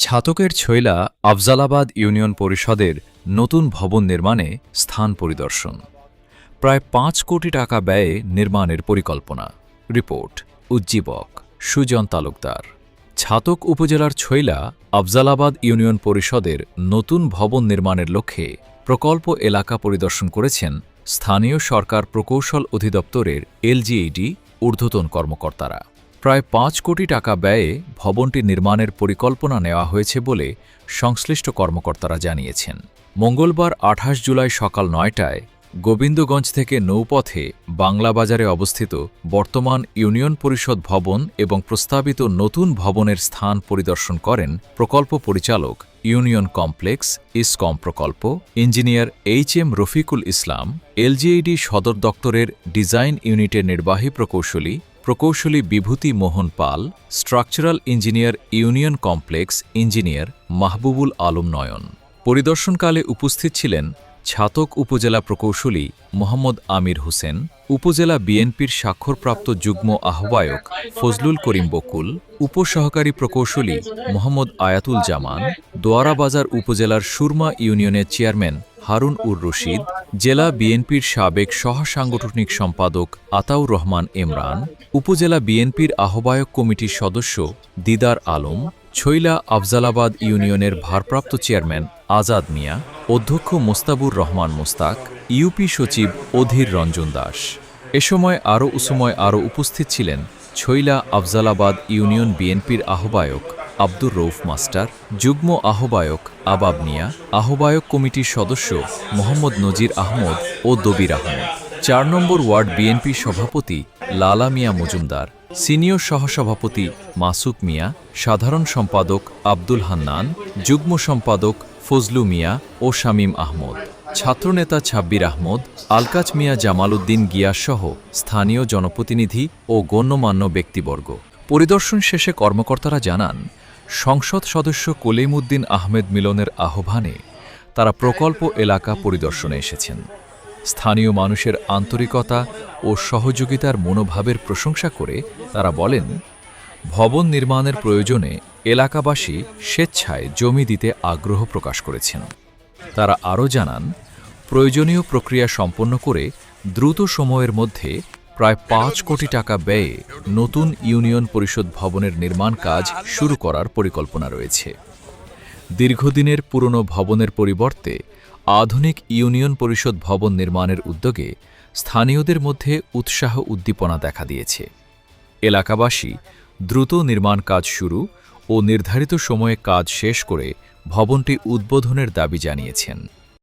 ছাতকের Chhaila আফজালাবাদ union পরিষদের নতুন ভবন নির্মাণে স্থান পরিদর্শন। প্রায় ৫ কোটি টাকা ব্যয়ে নির্মাণের পরিকল্পনা। রিপোর্ট উজ্জীবক সুজন তালুকদার। ছাতক উপজেলার ছৈলা আফজালাবাদ ইউনিয়ন পরিষদের নতুন ভবন নির্মাণের লক্ষ্যে প্রকল্প এলাকা পরিদর্শন করেছেন স্থানীয় সরকার প্রকৌশল অধিদপ্তরের এলজিইডি ঊর্ধ্বতন কর্মকর্তারা। প্রায় ৫ কোটি টাকা ব্যয়ে ভবনটি নির্মাণের পরিকল্পনা নেওয়া হয়েছে বলে সংশ্লিষ্ট কর্মকর্তারা জানিয়েছেন। মঙ্গলবার ২৮ জুলাই সকাল ৯টায় গোবিন্দগঞ্জ থেকে নৌপথে বাংলা বাজারে অবস্থিত বর্তমান ইউনিয়ন পরিষদ ভবন এবং প্রস্তাবিত নতুন ভবনের স্থান পরিদর্শন করেন প্রকল্প পরিচালক, ইউনিয়ন কমপ্লেক্স ইসকম প্রকল্প engineer H M. Rafiqul Islam, LGED সদর দপ্তরের ডিজাইন ইউনিটের নির্বাহী প্রকৌশলী Bibhuti Mohan Pal, structural engineer, union complex engineer Mahbubul Alam Nayan. পরিদর্শনকালে উপস্থিত ছিলেন ছাতক উপজেলা প্রকৌশলী মোহাম্মদ আমির হোসেন, উপজেলা বিএনপির স্বাক্ষরপ্রাপ্ত যুগ্ম আহ্বায়ক ফজলুল করিম বকুল, উপসহকারী প্রকৌশলী মোহাম্মদ আয়াতুল জামান, দোয়ারাবাজার উপজেলার সুরমা ইউনিয়নের চেয়ারম্যান হারুন উর রশিদ, জেলা বিএনপির সাবেক সহসাংগঠনিক সম্পাদক আতাউর রহমান এমরান, উপজেলা বিএনপির আহ্বায়ক কমিটির সদস্য দিদার আলম, ছৈলা আফজালাবাদ ইউনিয়নের ভারপ্রাপ্ত চেয়ারম্যান আজাদ মিয়া, অধ্যক্ষ মোস্তাবুর রহমান মোস্তাক, ইউপি সচিব অধীর রঞ্জন দাস। এ সময় আরও উপস্থিত ছিলেন ছৈলা আফজালাবাদ ইউনিয়ন বিএনপির আহ্বায়ক আব্দুর রউফ মাস্টার, যুগ্ম আহ্বায়ক আবাব মিয়া, আহ্বায়ক কমিটির সদস্য মোহাম্মদ নজির আহমদ ও দবির আহমদ, ৪ নম্বর ওয়ার্ড বিএনপি সভাপতি লালা মিয়া মজুমদার, সিনিয়র সহসভাপতি মাসুক মিয়া, সাধারণ সম্পাদক আব্দুল হান্নান, যুগ্ম সম্পাদক ফজলু মিয়া ও শামীম আহমদ, ছাত্রনেতা ছাব্বির আহমদ, আলকাচ মিয়া, জামাল উদ্দিন গিয়াসসহ স্থানীয় জনপ্রতিনিধি ও গণ্যমান্য ব্যক্তিবর্গ। পরিদর্শন শেষে কর্মকর্তারা জানান, সংসদ সদস্য কলিম উদ্দিন আহমেদ মিলনের আহ্বানে তারা প্রকল্প এলাকা পরিদর্শনে এসেছেন। স্থানীয় মানুষের আন্তরিকতা ও সহযোগিতার মনোভাবের প্রশংসা করে তারা বলেন, ভবন নির্মাণের প্রয়োজনে এলাকাবাসী স্বেচ্ছায় জমি দিতে আগ্রহ প্রকাশ করেছেন। তারা আরও জানান, প্রয়োজনীয় প্রক্রিয়া সম্পন্ন করে দ্রুত সময়ের মধ্যে প্রায় ৫ কোটি টাকা ব্যয়ে নতুন ইউনিয়ন পরিষদ ভবনের নির্মাণ কাজ শুরু করার পরিকল্পনা রয়েছে। দীর্ঘদিনের পুরনো ভবনের পরিবর্তে আধুনিক ইউনিয়ন পরিষদ ভবন নির্মাণের উদ্যোগে স্থানীয়দের মধ্যে উৎসাহ উদ্দীপনা দেখা দিয়েছে। এলাকাবাসী দ্রুত নির্মাণ কাজ শুরু ও নির্ধারিত সময়ে কাজ শেষ করে ভবনটি উদ্বোধনের দাবি জানিয়েছেন।